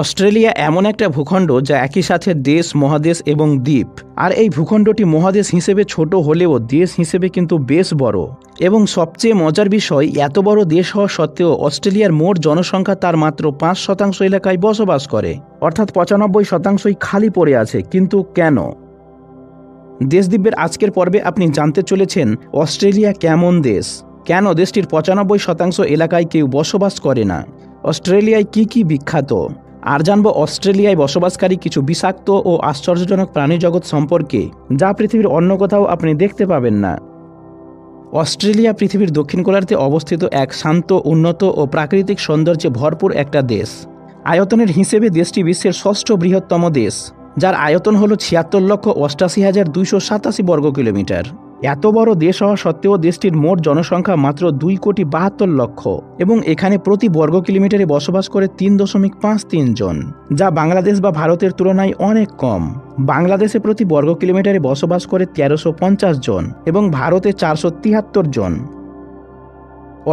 Australia এমন একটা ভূখণ্ড যা একই সাথে দেশ, মহাদেশ এবং দ্বীপ। আর এই ভূখণ্ডটি মহাদেশ হিসেবে ছোট হলেও দেশ হিসেবে কিন্তু বেশ বড়। এবং সবচেয়ে মজার বিষয়, এত বড় দেশ হওয়া সত্ত্বেও অস্ট্রেলিয়ার মোট জনসংখ্যা তার মাত্র ৫% এলাকায় বসবাস করে, অর্থাৎ ৯৫%ই খালি পড়ে আছে। কিন্তু কেন? দেশদ্বীপের আজকের পর্বে আপনি জানতে চলেছেন অস্ট্রেলিয়া কেমন দেশ, কেন দেশটির ৯৫% এলাকায় কেউ বসবাস করে না, অস্ট্রেলিয়ায় কি কি বিখ্যাত, আর জানবো অস্ট্রেলিয়ায় বসবাসকারী কিছু বিষাক্ত ও আশ্চর্যজনক প্রাণীজগৎ সম্পর্কে, যা পৃথিবীর অন্য কোথাও আপনি দেখতে পাবেন না। অস্ট্রেলিয়া পৃথিবীর দক্ষিণ গোলার্ধে অবস্থিত এক শান্ত, উন্নত ও প্রাকৃতিক সৌন্দর্যে ভরপুর একটা দেশ। আয়তনের হিসেবে দেশটি বিশ্বের ষষ্ঠ বৃহত্তম দেশ, যার আয়তন হল ৭৬,৮৮,২৮৭ বর্গ কিলোমিটার। এত বড় দেশ হওয়া সত্ত্বেও দেশটির মোট জনসংখ্যা মাত্র ২,৭২,০০,০০০ এবং এখানে প্রতি বর্গ কিলোমিটারে বসবাস করে ৩.৫৩ জন, যা বাংলাদেশ বা ভারতের তুলনায় অনেক কম। বাংলাদেশে প্রতি বর্গ কিলোমিটারে বসবাস করে ১৩৫০ জন এবং ভারতে ৪৭৩ জন।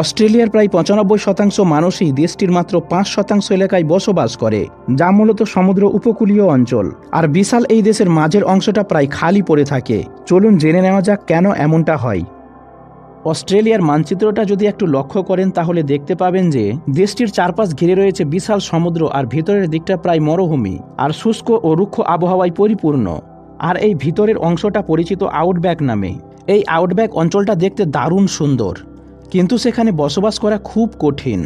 অস্ট্রেলিয়ার প্রায় ৯৫% মানুষই দেশটির মাত্র ৫% এলাকায় বসবাস করে, যা মূলত সমুদ্র উপকূলীয় অঞ্চল। আর বিশাল এই দেশের মাঝের অংশটা প্রায় খালি পড়ে থাকে। চলুন জেনে নেওয়া যাক কেন এমনটা হয়। অস্ট্রেলিয়ার মানচিত্রটা যদি একটু লক্ষ্য করেন তাহলে দেখতে পাবেন যে দেশটির চারপাশ ঘিরে রয়েছে বিশাল সমুদ্র, আর ভিতরের দিকটা প্রায় মরুভূমি আর শুষ্ক ও রুক্ষ আবহাওয়ায় পরিপূর্ণ। আর এই ভিতরের অংশটা পরিচিত আউটব্যাক নামে। এই আউটব্যাক অঞ্চলটা দেখতে দারুণ সুন্দর, কিন্তু সেখানে বসবাস করা খুব কঠিন।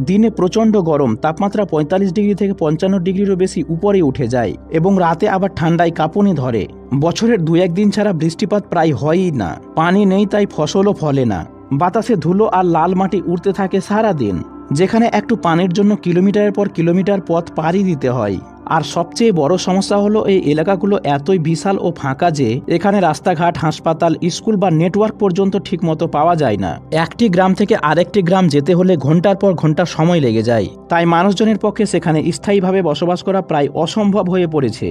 দিনে প্রচণ্ড গরম, তাপমাত্রা ৪৫ ডিগ্রি থেকে ৫৫ ডিগ্রিরও বেশি উপরে উঠে যায় এবং রাতে আবার ঠান্ডায় কাঁপুনি ধরে। বছরের ২-১ দিন ছাড়া বৃষ্টিপাত প্রায় হয়ই না। পানি নেই, তাই ফসলও ফলে না। বাতাসে ধুলো আর লাল মাটি উড়তে থাকে সারাদিন, যেখানে একটু পানির জন্য কিলোমিটারের পর কিলোমিটার পথ পাড়ি দিতে হয়। আর সবচেয়ে বড় সমস্যা হলো এই এলাকাগুলো এতই বিশাল ও ফাঁকা যে এখানে রাস্তাঘাট, হাসপাতাল, স্কুল বা নেটওয়ার্ক পর্যন্ত ঠিকমতো পাওয়া যায় না। একটি গ্রাম থেকে আরেকটি গ্রাম যেতে হলে ঘন্টার পর ঘন্টা সময় লেগে যায়। তাই মানুষজনের পক্ষে সেখানে স্থায়ীভাবে বসবাস করা প্রায় অসম্ভব হয়ে পড়েছে।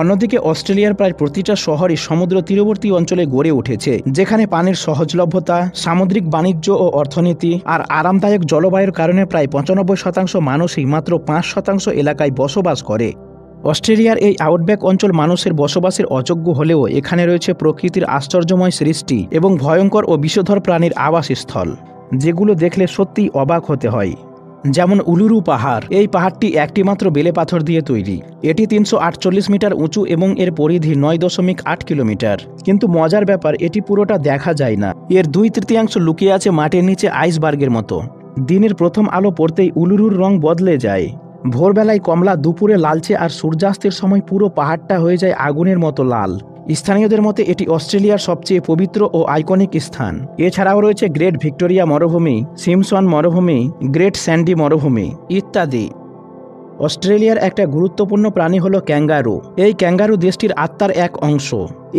অন্যদিকে অস্ট্রেলিয়ার প্রায় প্রতিটা শহরই সমুদ্র তীরবর্তী অঞ্চলে গড়ে উঠেছে, যেখানে পানির সহজলভ্যতা, সামুদ্রিক বাণিজ্য ও অর্থনীতি আর আরামদায়ক জলবায়ুর কারণে প্রায় ৯৫% মানুষই মাত্র ৫% এলাকায় বসবাস করে। অস্ট্রেলিয়ার এই আউটব্যাক অঞ্চল মানুষের বসবাসের অযোগ্য হলেও এখানে রয়েছে প্রকৃতির আশ্চর্যময় সৃষ্টি এবং ভয়ঙ্কর ও বিষধর প্রাণীর আবাসস্থল, যেগুলো দেখলে সত্যিই অবাক হতে হয়। যেমন উলুরু পাহাড়। এই পাহাড়টি একটি মাত্র বেলে পাথর দিয়ে তৈরি। এটি ৩৪৮ মিটার উঁচু এবং এর পরিধি ৯.৮ কিলোমিটার। কিন্তু মজার ব্যাপার, এটি পুরোটা দেখা যায় না। এর ২/৩ লুকিয়ে আছে মাটির নিচে আইসবার্গের মতো। দিনের প্রথম আলো পড়তেই উলুরুর রং বদলে যায়। ভোরবেলায় কমলা, দুপুরে লালচে আর সূর্যাস্তের সময় পুরো পাহাড়টা হয়ে যায় আগুনের মতো লাল। স্থানীয়দের মতে এটি অস্ট্রেলিয়ার সবচেয়ে পবিত্র ও আইকনিক স্থান। এছাড়াও রয়েছে গ্রেট ভিক্টোরিয়া মরুভূমি, সিমসন মরুভূমি, গ্রেট স্যান্ডি মরুভূমি ইত্যাদি। অস্ট্রেলিয়ার একটা গুরুত্বপূর্ণ প্রাণী হলো ক্যাঙ্গারু। এই ক্যাঙ্গারু দেশটির আত্মার এক অংশ।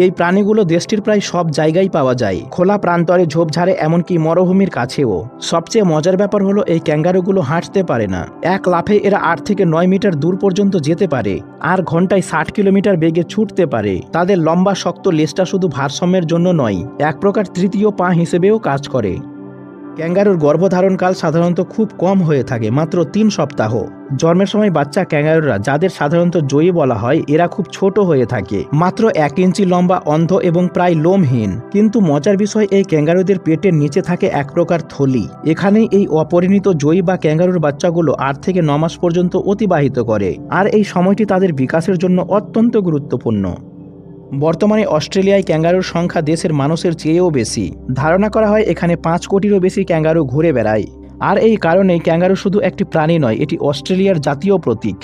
এই প্রাণীগুলো দেশটির প্রায় সব জায়গায় পাওয়া যায়, খোলা প্রান্তরে, ঝোপঝাড়ে, এমনকি মরুভূমির কাছেও। সবচেয়ে মজার ব্যাপার হলো এই ক্যাঙ্গারুগুলো হাঁটতে পারে না। এক লাফে এরা ৮ থেকে ৯ মিটার দূর পর্যন্ত যেতে পারে আর ঘন্টায় ৬০ কিলোমিটার বেগে ছুটতে পারে। তাদের লম্বা শক্ত লেজটা শুধু ভারসাম্যের জন্য নয়, এক প্রকার তৃতীয় পা হিসেবেও কাজ করে। ক্যাঙ্গারুর গর্ভধারণকাল সাধারণত খুব কম হয়ে থাকে, মাত্র ৩ সপ্তাহ। জন্মের সময় বাচ্চা ক্যাঙ্গারুরা, যাদের সাধারণত জয়ী বলা হয়, এরা খুব ছোট হয়ে থাকে, মাত্র ১ ইঞ্চি লম্বা, অন্ধ এবং প্রায় লোমহীন। কিন্তু মজার বিষয়, এই ক্যাঙ্গারুদের পেটের নিচে থাকে এক প্রকার থলি। এখানেই এই অপরিণত জয়ী বা ক্যাঙ্গারুর বাচ্চাগুলো ৮ থেকে ৯ মাস পর্যন্ত অতিবাহিত করে, আর এই সময়টি তাদের বিকাশের জন্য অত্যন্ত গুরুত্বপূর্ণ। বর্তমানে অস্ট্রেলিয়ায় ক্যাঙ্গারুর সংখ্যা দেশের মানুষের চেয়েও বেশি। ধারণা করা হয় এখানে ৫ কোটিরও বেশি ক্যাঙ্গারু ঘুরে বেড়ায়। আর এই কারণেই ক্যাঙ্গারু শুধু একটি প্রাণী নয়, এটি অস্ট্রেলিয়ার জাতীয় প্রতীক।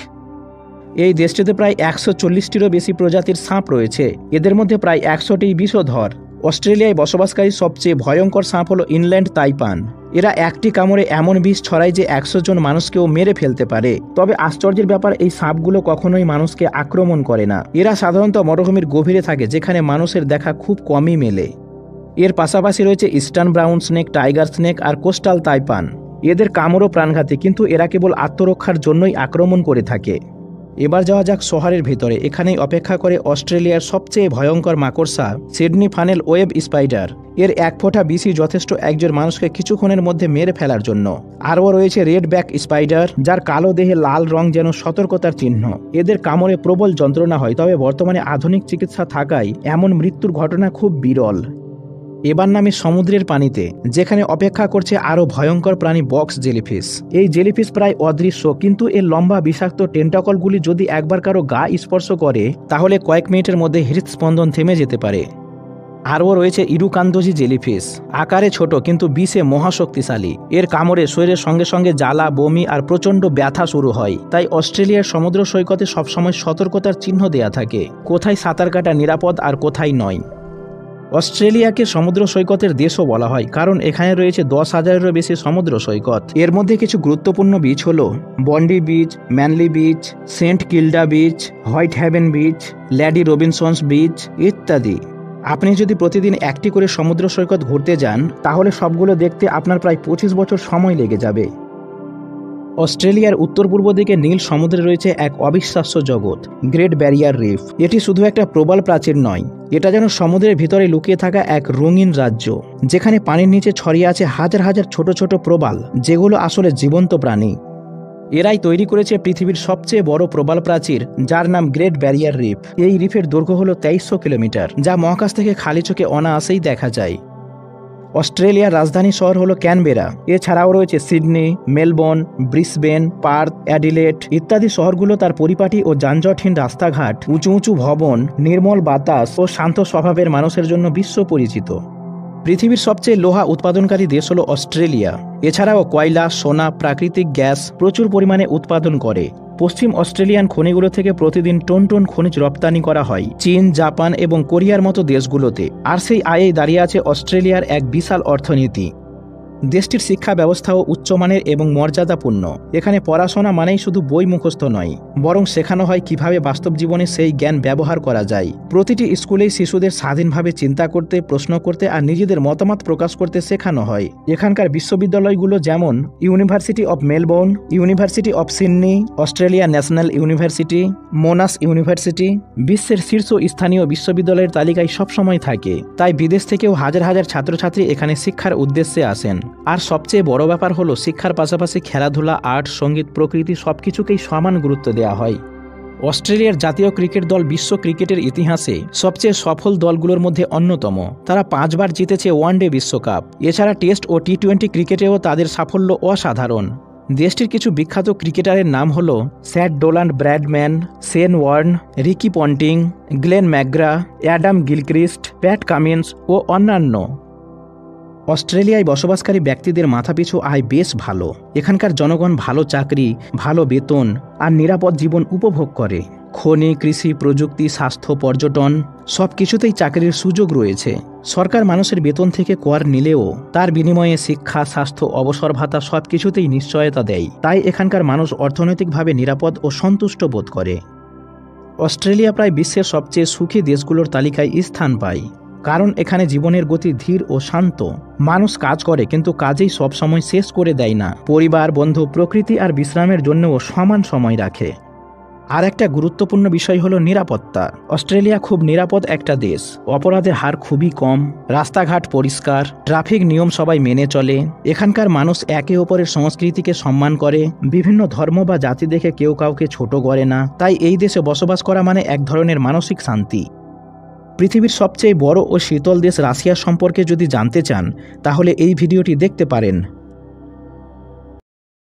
এই দেশটিতে প্রায় ১৪০টিরও বেশি প্রজাতির সাপ রয়েছে। এদের মধ্যে প্রায় ১০০টি বিষধর। অস্ট্রেলিয়ায় বসবাসকারী সবচেয়ে ভয়ঙ্কর সাপ হলো ইনল্যান্ড তাইপান। এরা একটি কামড়ে এমন বিষ ছড়ায় যে ১০০ জন মানুষকেও মেরে ফেলতে পারে। তবে আশ্চর্যের ব্যাপার, এই সাপগুলো কখনোই মানুষকে আক্রমণ করে না। এরা সাধারণত মরুভূমির গভীরে থাকে, যেখানে মানুষের দেখা খুব কমই মেলে। এর পাশাপাশি রয়েছে eastern brown snake, tiger snake আর কোস্টাল তাইপান। এদের কামড়ও প্রাণঘাতী, কিন্তু এরা কেবল আত্মরক্ষার জন্যই আক্রমণ করে থাকে। এবার যাওয়া যাক শহরের ভেতরে। এখানেই অপেক্ষা করে অস্ট্রেলিয়ার সবচেয়ে ভয়ঙ্কর মাকড়সা সিডনি ফানেল ওয়েব স্পাইডার। এর 1 ফোঁটা বিষই যথেষ্ট একজন মানুষকে কিছুক্ষণের মধ্যে মেরে ফেলার জন্য। আরও রয়েছে রেড ব্যাক স্পাইডার, যার কালো দেহে লাল রং যেন সতর্কতার চিহ্ন। এদের কামড়ে প্রবল যন্ত্রণা হয়, তবে বর্তমানে আধুনিক চিকিৎসা থাকায় এমন মৃত্যুর ঘটনা খুব বিরল। এবার নামে সমুদ্রের পানিতে, যেখানে অপেক্ষা করছে আরও ভয়ঙ্কর প্রাণী বক্স জেলিফিশ। এই জেলিফিশ প্রায় অদৃশ্য, কিন্তু এর লম্বা বিষাক্ত টেন্টাকলগুলি যদি একবার কারো গা স্পর্শ করে তাহলে কয়েক মিনিটের মধ্যে হৃদস্পন্দন থেমে যেতে পারে। আরও রয়েছে ইরুকান্দজি জেলিফিশ। আকারে ছোট কিন্তু বিষে মহাশক্তিশালী। এর কামড়ে শরীরের সঙ্গে সঙ্গে জ্বালা, বমি আর প্রচণ্ড ব্যথা শুরু হয়। তাই অস্ট্রেলিয়ার সমুদ্র সৈকতে সবসময় সতর্কতার চিহ্ন দেয়া থাকে, কোথায় সাঁতার কাটা নিরাপদ আর কোথায় নয়। অস্ট্রেলিয়াকে সমুদ্র সৈকতের দেশও বলা হয়, কারণ এখানে রয়েছে 10,000-এরও বেশি সমুদ্র সৈকত। এর মধ্যে কিছু গুরুত্বপূর্ণ বিচ হল Bondi beach, Manly beach, Saint Kilda beach, Whitehaven beach, Lady Robinsons beach ইত্যাদি। আপনি যদি প্রতিদিন একটি করে সমুদ্র সৈকত ঘুরতে যান তাহলে সবগুলো দেখতে আপনার প্রায় 25 বছর সময় লেগে যাবে। অস্ট্রেলিয়ার উত্তর পূর্ব দিকে নীল সমুদ্রে রয়েছে এক অবিশ্বাস্য জগৎ, গ্রেট ব্যারিয়ার রিফ। এটি শুধু একটা প্রবাল প্রাচীর নয়, এটা যেন সমুদ্রের ভিতরে লুকিয়ে থাকা এক রঙিন রাজ্য, যেখানে পানির নিচে ছড়িয়ে আছে হাজার হাজার ছোট ছোট প্রবাল, যেগুলো আসলে জীবন্ত প্রাণী। এরাই তৈরি করেছে পৃথিবীর সবচেয়ে বড় প্রবাল প্রাচীর, যার নাম গ্রেট ব্যারিয়ার রিফ। এই রিফের দৈর্ঘ্য হল 2300 কিলোমিটার, যা মহাকাশ থেকে খালি চোখে অনায়াসেই দেখা যায়। অস্ট্রেলিয়ার রাজধানী শহর হলো ক্যানবেরা। এছাড়াও রয়েছে Sydney, Melbourne, Brisbane, Partha, Adelaide ইত্যাদি শহরগুলো তার পরিপাটি ও যানজটহীন রাস্তাঘাট, উঁচু উঁচু ভবন, নির্মল বাতাস ও শান্ত স্বভাবের মানুষের জন্য বিশ্ব পরিচিত। পৃথিবীর সবচেয়ে লোহা উৎপাদনকারী দেশ হলো অস্ট্রেলিয়া। এছাড়াও কয়লা, সোনা, প্রাকৃতিক গ্যাস প্রচুর পরিমাণে উৎপাদন করে। পশ্চিম অস্ট্রেলিয়ান খনিগুলো থেকে প্রতিদিন টন টন খনিজ রপ্তানি করা হয় চীন, জাপান এবং কোরিয়ার মতো দেশগুলোতে। আর সেই আয়েই দাঁড়িয়ে আছে অস্ট্রেলিয়ার এক বিশাল অর্থনীতি। দেশটির শিক্ষা ব্যবস্থাও উচ্চমানের এবং মর্যাদাপূর্ণ। এখানে পড়াশোনা মানেই শুধু বই মুখস্থ নয়, বরং শেখানো হয় কিভাবে বাস্তব জীবনে সেই জ্ঞান ব্যবহার করা যায়। প্রতিটি স্কুলেই শিশুদের স্বাধীনভাবে চিন্তা করতে, প্রশ্ন করতে আর নিজেদের মতামত প্রকাশ করতে শেখানো হয়। এখানকার বিশ্ববিদ্যালয়গুলো যেমন university of Melbourne, university of Sydney, Australia national university, Monas university বিশ্বের শীর্ষ স্থানীয় বিশ্ববিদ্যালয়ের তালিকায় সবসময় থাকে। তাই বিদেশ থেকেও হাজার হাজার ছাত্রছাত্রী এখানে শিক্ষার উদ্দেশ্যে আসেন। আর সবচেয়ে বড় ব্যাপার হলো শিক্ষার পাশাপাশি খেলাধুলা, আর্ট, সঙ্গীত, প্রকৃতি সবকিছুকেই সমান গুরুত্ব দেওয়া হয়। অস্ট্রেলিয়ার জাতীয় ক্রিকেট দল বিশ্ব ক্রিকেটের ইতিহাসে সবচেয়ে সফল দলগুলোর মধ্যে অন্যতম। তারা 5 বার জিতেছে ওয়ানডে বিশ্বকাপ। এছাড়া টেস্ট ও টি-20 ক্রিকেটেও তাদের সাফল্য অসাধারণ। দেশটির কিছু বিখ্যাত ক্রিকেটারের নাম হল Sir Donald Bradman, Shane Warne, Ricky Ponting, Glenn McGrath, Adam Gilchrist, Pat Cummins ও অন্যান্য। অস্ট্রেলিয়ায় বসবাসকারী ব্যক্তিদের মাথাপিছু আয় বেশ ভালো। এখানকার জনগণ ভালো চাকরি, ভালো বেতন আর নিরাপদ জীবন উপভোগ করে। খনি, কৃষি, প্রযুক্তি, স্বাস্থ্য, পর্যটন সবকিছুতেই চাকরির সুযোগ রয়েছে। সরকার মানুষের বেতন থেকে কর নিলেও তার বিনিময়ে শিক্ষা, স্বাস্থ্য, অবসর ভাতা সবকিছুতেই নিশ্চয়তা দেয়। তাই এখানকার মানুষ অর্থনৈতিকভাবে নিরাপদ ও সন্তুষ্ট বোধ করে। অস্ট্রেলিয়া প্রায় বিশ্বের সবচেয়ে সুখী দেশগুলোর তালিকায় স্থান পায়, কারণ এখানে জীবনের গতি ধীর ও শান্ত। মানুষ কাজ করে, কিন্তু কাজেই সবসময় শেষ করে দেয় না। পরিবার, বন্ধু, প্রকৃতি আর বিশ্রামের জন্যও সমান সময় রাখে। আর একটা গুরুত্বপূর্ণ বিষয় হলো নিরাপত্তা। অস্ট্রেলিয়া খুব নিরাপদ একটা দেশ। অপরাধের হার খুবই কম, রাস্তাঘাট পরিষ্কার, ট্রাফিক নিয়ম সবাই মেনে চলে। এখানকার মানুষ একে অপরের সংস্কৃতিকে সম্মান করে। বিভিন্ন ধর্ম বা জাতি দেখে কেউ কাউকে ছোট করে না। তাই এই দেশে বসবাস করা মানে এক ধরনের মানসিক শান্তি। পৃথিবীর সবচেয়ে বড় ও শীতল দেশ রাশিয়া সম্পর্কে যদি জানতে চান তাহলে এই ভিডিওটি দেখতে পারেন।